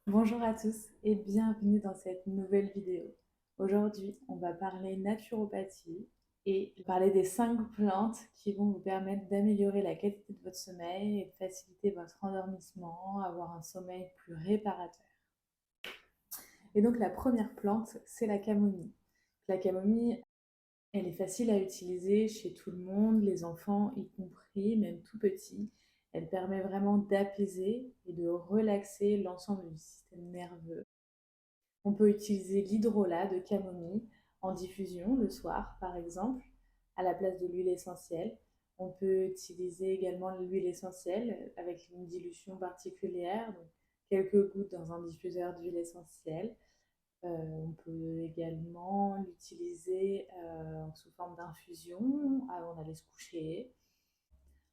Bonjour à tous et bienvenue dans cette nouvelle vidéo. Aujourd'hui, on va parler naturopathie et parler des 5 plantes qui vont vous permettre d'améliorer la qualité de votre sommeil et de faciliter votre endormissement, avoir un sommeil plus réparateur. Et donc la première plante, c'est la camomille. La camomille, elle est facile à utiliser chez tout le monde, les enfants y compris, même tout petits. Elle permet vraiment d'apaiser et de relaxer l'ensemble du système nerveux. On peut utiliser l'hydrolat de camomille en diffusion le soir, par exemple, à la place de l'huile essentielle. On peut utiliser également l'huile essentielle avec une dilution particulière, donc quelques gouttes dans un diffuseur d'huile essentielle. On peut également l'utiliser sous forme d'infusion avant d'aller se coucher.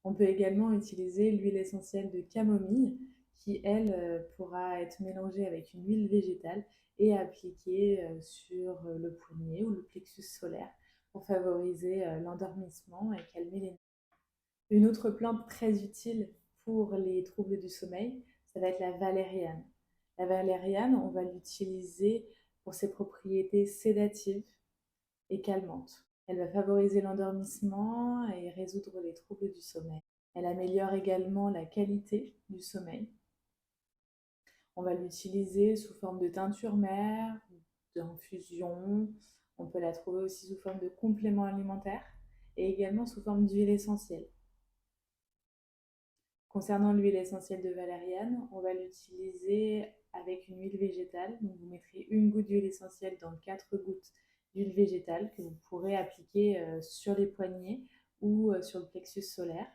On peut également utiliser l'huile essentielle de camomille qui, elle, pourra être mélangée avec une huile végétale et appliquée sur le poignet ou le plexus solaire pour favoriser l'endormissement et calmer les nerfs. Une autre plante très utile pour les troubles du sommeil, ça va être la valériane. La valériane, on va l'utiliser pour ses propriétés sédatives et calmantes. Elle va favoriser l'endormissement et résoudre les troubles du sommeil. Elle améliore également la qualité du sommeil. On va l'utiliser sous forme de teinture mère, d'infusion. On peut la trouver aussi sous forme de complément alimentaire et également sous forme d'huile essentielle. Concernant l'huile essentielle de valériane, on va l'utiliser avec une huile végétale. Donc vous mettrez une goutte d'huile essentielle dans 4 gouttes d'huile végétale que vous pourrez appliquer sur les poignets ou sur le plexus solaire.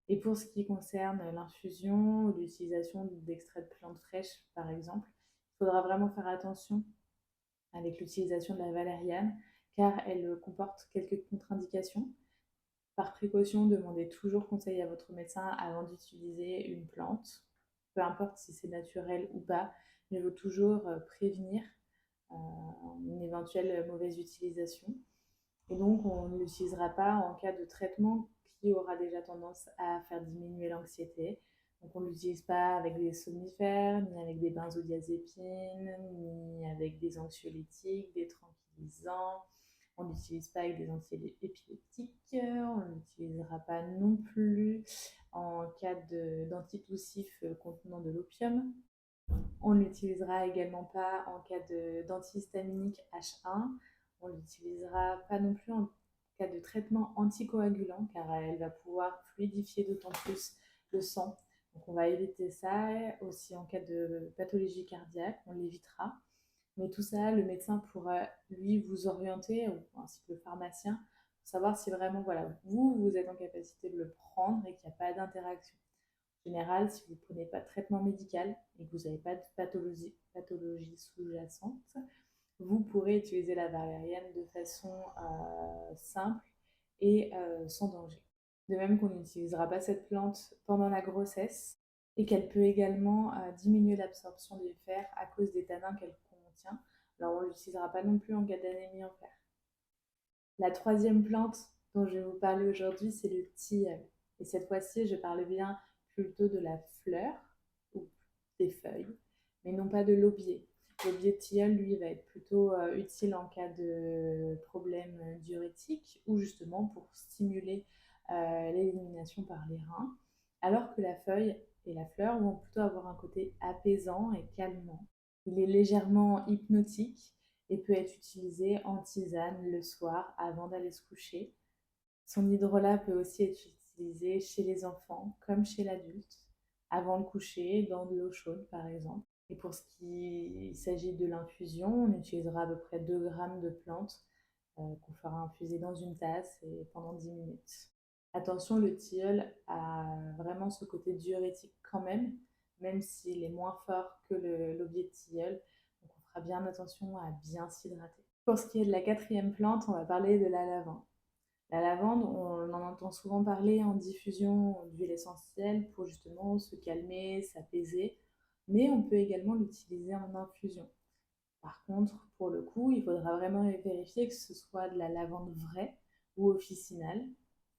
Et pour ce qui concerne l'infusion ou l'utilisation d'extraits de plantes fraîches, par exemple, il faudra vraiment faire attention avec l'utilisation de la valériane car elle comporte quelques contre-indications. Par précaution, demandez toujours conseil à votre médecin avant d'utiliser une plante, peu importe si c'est naturel ou pas, mais il faut toujours prévenir une éventuelle mauvaise utilisation. Et donc, on ne l'utilisera pas en cas de traitement qui aura déjà tendance à faire diminuer l'anxiété. Donc, on ne l'utilise pas avec des somnifères, ni avec des benzodiazépines, ni avec des anxiolytiques, des tranquillisants. On ne l'utilise pas avec des antiépileptiques. On ne l'utilisera pas non plus en cas d'antipoussif contenant de l'opium. On ne l'utilisera également pas en cas d'antihistaminique H1. On ne l'utilisera pas non plus en cas de traitement anticoagulant car elle va pouvoir fluidifier d'autant plus le sang. Donc on va éviter ça. Aussi en cas de pathologie cardiaque, on l'évitera. Mais tout ça, le médecin pourra lui vous orienter, ainsi que le pharmacien, pour savoir si vraiment voilà, vous êtes en capacité de le prendre et qu'il n'y a pas d'interaction. En général, si vous ne prenez pas de traitement médical et que vous n'avez pas de pathologie sous-jacente, vous pourrez utiliser la valériane de façon simple et sans danger. De même qu'on n'utilisera pas cette plante pendant la grossesse et qu'elle peut également diminuer l'absorption du fer à cause des tanins qu'elle contient. Alors on ne l'utilisera pas non plus en cas d'anémie en fer. La troisième plante dont je vais vous parler aujourd'hui, c'est le tilleul. Et cette fois-ci, je parle bien plutôt de la fleur ou des feuilles, mais non pas de l'aubier. L'aubier de tilleul, lui, va être plutôt utile en cas de problème diurétique ou justement pour stimuler l'élimination par les reins, alors que la feuille et la fleur vont plutôt avoir un côté apaisant et calmant. Il est légèrement hypnotique et peut être utilisé en tisane le soir avant d'aller se coucher. Son hydrolat peut aussi être utilisé chez les enfants comme chez l'adulte, avant le coucher, dans de l'eau chaude par exemple. Et pour ce qui s'agit de l'infusion, on utilisera à peu près 2 grammes de plantes qu'on fera infuser dans une tasse et pendant 10 minutes. Attention, le tilleul a vraiment ce côté diurétique quand même, même s'il est moins fort que l'aubier de tilleul. Donc on fera bien attention à bien s'hydrater. Pour ce qui est de la quatrième plante, on va parler de la lavande. La lavande, on en entend souvent parler en diffusion d'huile essentielle pour justement se calmer, s'apaiser, mais on peut également l'utiliser en infusion. Par contre, pour le coup, il faudra vraiment vérifier que ce soit de la lavande vraie ou officinale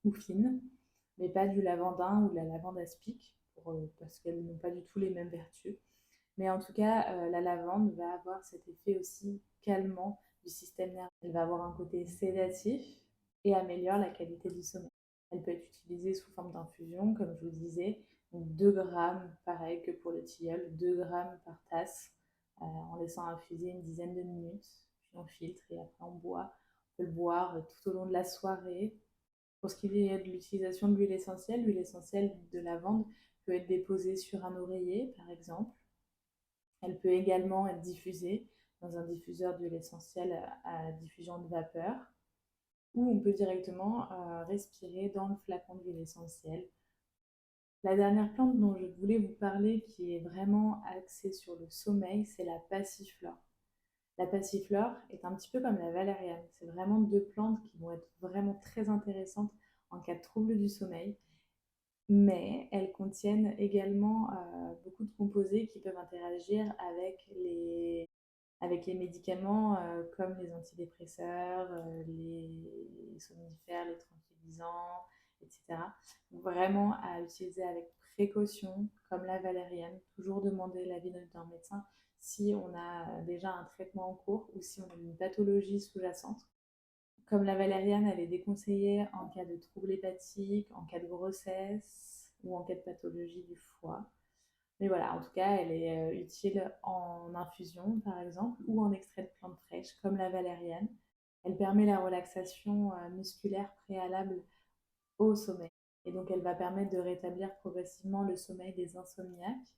ou fine, mais pas du lavandin ou de la lavande aspic, parce qu'elles n'ont pas du tout les mêmes vertus. Mais en tout cas, la lavande va avoir cet effet aussi calmant du système nerveux. Elle va avoir un côté sédatif et améliore la qualité du sommeil. Elle peut être utilisée sous forme d'infusion, comme je vous disais, donc 2 grammes, pareil que pour le tilleul, 2 grammes par tasse, en laissant infuser une dizaine de minutes, puis on filtre et après on boit. On peut le boire tout au long de la soirée. Pour ce qui est de l'utilisation de l'huile essentielle de lavande peut être déposée sur un oreiller, par exemple. Elle peut également être diffusée dans un diffuseur d'huile essentielle à diffusion de vapeur, ou on peut directement respirer dans le flacon d'huile essentielle. La dernière plante dont je voulais vous parler, qui est vraiment axée sur le sommeil, c'est la passiflore. La passiflore est un petit peu comme la valériane. C'est vraiment deux plantes qui vont être vraiment très intéressantes en cas de trouble du sommeil, mais elles contiennent également beaucoup de composés qui peuvent interagir avec les médicaments comme les antidépresseurs, les somnifères, les tranquillisants, etc. Donc vraiment à utiliser avec précaution, comme la valériane. Toujours demander l'avis d'un médecin si on a déjà un traitement en cours ou si on a une pathologie sous-jacente. Comme la valériane, elle est déconseillée en cas de troubles hépatiques, en cas de grossesse ou en cas de pathologie du foie. Mais voilà, en tout cas, elle est utile en infusion, par exemple, ou en extrait de plantes fraîches, comme la valériane. Elle permet la relaxation musculaire préalable au sommeil. Et donc, elle va permettre de rétablir progressivement le sommeil des insomniaques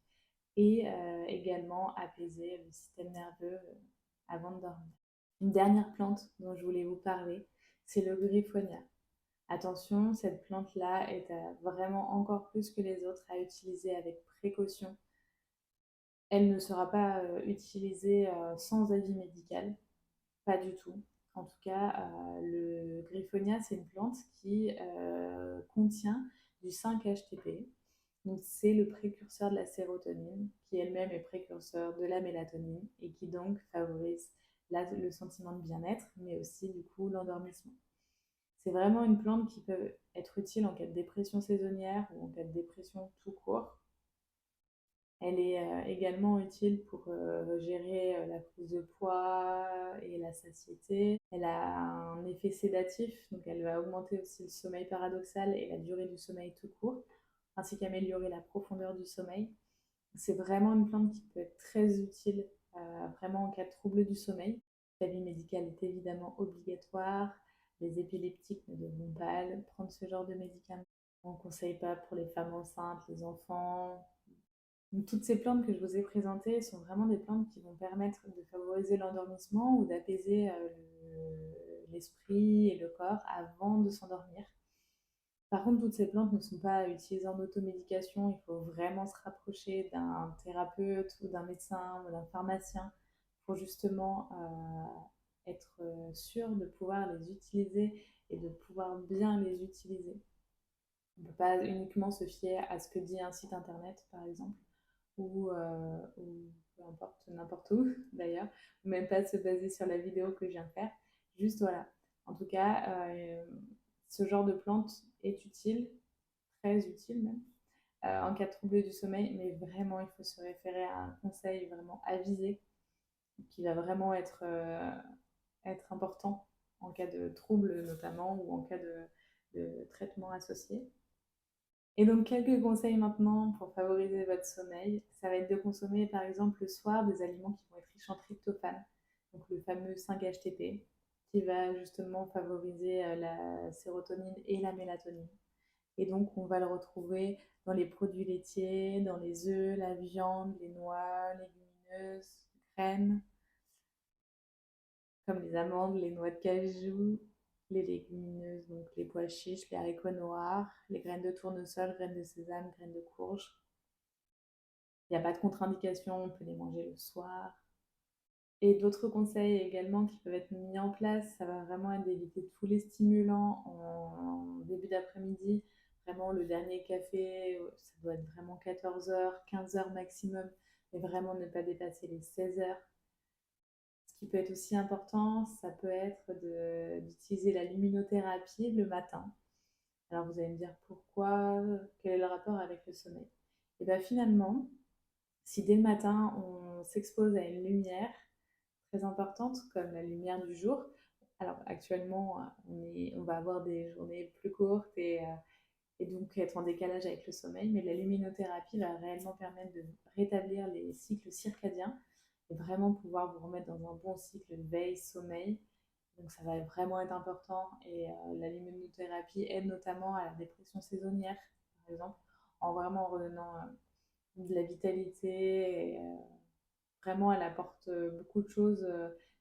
et également apaiser le système nerveux avant de dormir. Une dernière plante dont je voulais vous parler, c'est le griffonia. Attention, cette plante-là est vraiment encore plus que les autres à utiliser avec précaution. Elle ne sera pas utilisée sans avis médical, pas du tout. En tout cas, le griffonia, c'est une plante qui contient du 5-HTP. Donc, c'est le précurseur de la sérotonine, qui elle-même est précurseur de la mélatonine et qui donc favorise le sentiment de bien-être, mais aussi du coup l'endormissement. C'est vraiment une plante qui peut être utile en cas de dépression saisonnière ou en cas de dépression tout court. Elle est également utile pour gérer la prise de poids et la satiété. Elle a un effet sédatif, donc elle va augmenter aussi le sommeil paradoxal et la durée du sommeil tout court, ainsi qu'améliorer la profondeur du sommeil. C'est vraiment une plante qui peut être très utile vraiment en cas de trouble du sommeil. L'avis médical est évidemment obligatoire. Les épileptiques ne devront pas prendre ce genre de médicaments. On ne conseille pas pour les femmes enceintes, les enfants. Donc, toutes ces plantes que je vous ai présentées sont vraiment des plantes qui vont permettre de favoriser l'endormissement ou d'apaiser l'esprit et le corps avant de s'endormir. Par contre, toutes ces plantes ne sont pas utilisées en automédication. Il faut vraiment se rapprocher d'un thérapeute ou d'un médecin ou d'un pharmacien pour justement être sûr de pouvoir les utiliser et de pouvoir bien les utiliser. On ne peut pas uniquement se fier à ce que dit un site internet, par exemple, ou peu importe, n'importe où d'ailleurs, ou même pas se baser sur la vidéo que je viens de faire. Juste voilà. En tout cas, ce genre de plante est utile, très utile même, en cas de trouble du sommeil, mais vraiment, il faut se référer à un conseil vraiment avisé qui va vraiment être important en cas de trouble notamment ou en cas de traitement associé. Et donc, quelques conseils maintenant pour favoriser votre sommeil. Ça va être de consommer, par exemple, le soir, des aliments qui vont être riches en tryptophane, donc le fameux 5-HTP, qui va justement favoriser la sérotonine et la mélatonine. Et donc, on va le retrouver dans les produits laitiers, dans les œufs, la viande, les noix, légumineuses, graines, comme les amandes, les noix de cajou, les légumineuses, donc les pois chiches, les haricots noirs, les graines de tournesol, graines de sésame, graines de courge. Il n'y a pas de contre-indication, on peut les manger le soir. Et d'autres conseils également qui peuvent être mis en place, ça va vraiment être d'éviter tous les stimulants en début d'après-midi. Vraiment, le dernier café, ça doit être vraiment 14h, 15h maximum, mais vraiment ne pas dépasser les 16h. Ce qui peut être aussi important, ça peut être d'utiliser la luminothérapie le matin. Alors vous allez me dire pourquoi, quel est le rapport avec le sommeil? Et bien finalement, Si dès le matin, on s'expose à une lumière très importante, comme la lumière du jour, alors actuellement, on va avoir des journées plus courtes et donc être en décalage avec le sommeil, mais la luminothérapie va réellement permettre de rétablir les cycles circadiens et vraiment pouvoir vous remettre dans un bon cycle veille-sommeil. Donc ça va vraiment être important et la luminothérapie aide notamment à la dépression saisonnière, par exemple, en vraiment redonnant de la vitalité et vraiment elle apporte beaucoup de choses,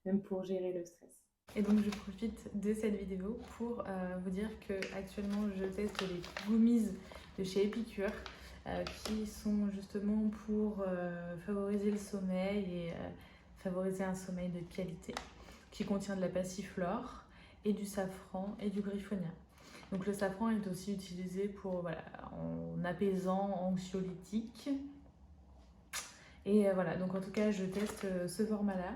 même pour gérer le stress. Et donc je profite de cette vidéo pour vous dire que actuellement je teste les gummies de chez Epicure qui sont justement pour favoriser le sommeil et favoriser un sommeil de qualité, qui contient de la passiflore et du safran et du griffonia. Donc le safran est aussi utilisé pour, voilà, en apaisant, anxiolytique. Et voilà, donc en tout cas je teste ce format-là.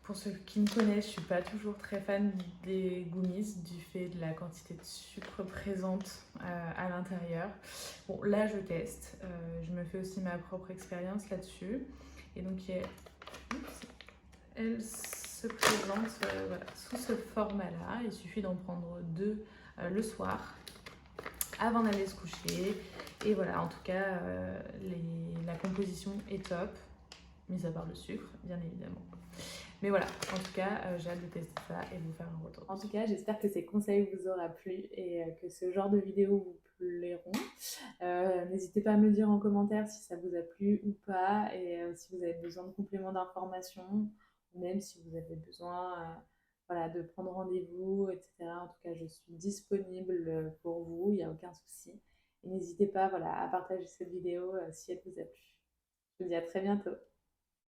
Pour ceux qui me connaissent, je ne suis pas toujours très fan des gummies du fait de la quantité de sucre présente à l'intérieur. Bon, là je teste, je me fais aussi ma propre expérience là-dessus. Et donc elle se présente voilà, sous ce format-là. Il suffit d'en prendre 2 le soir avant d'aller se coucher. Et voilà, en tout cas, la composition est top, mis à part le sucre, bien évidemment. Mais voilà, en tout cas, j'ai hâte de tester ça et vous faire un retour. En tout cas, j'espère que ces conseils vous auront plu et que ce genre de vidéos vous plairont. N'hésitez pas à me le dire en commentaire si ça vous a plu ou pas et si vous avez besoin de compléments d'informations ou même si vous avez besoin voilà, de prendre rendez-vous, etc. En tout cas, je suis disponible pour vous, il n'y a aucun souci. Et n'hésitez pas voilà, à partager cette vidéo si elle vous a plu. Je vous dis à très bientôt.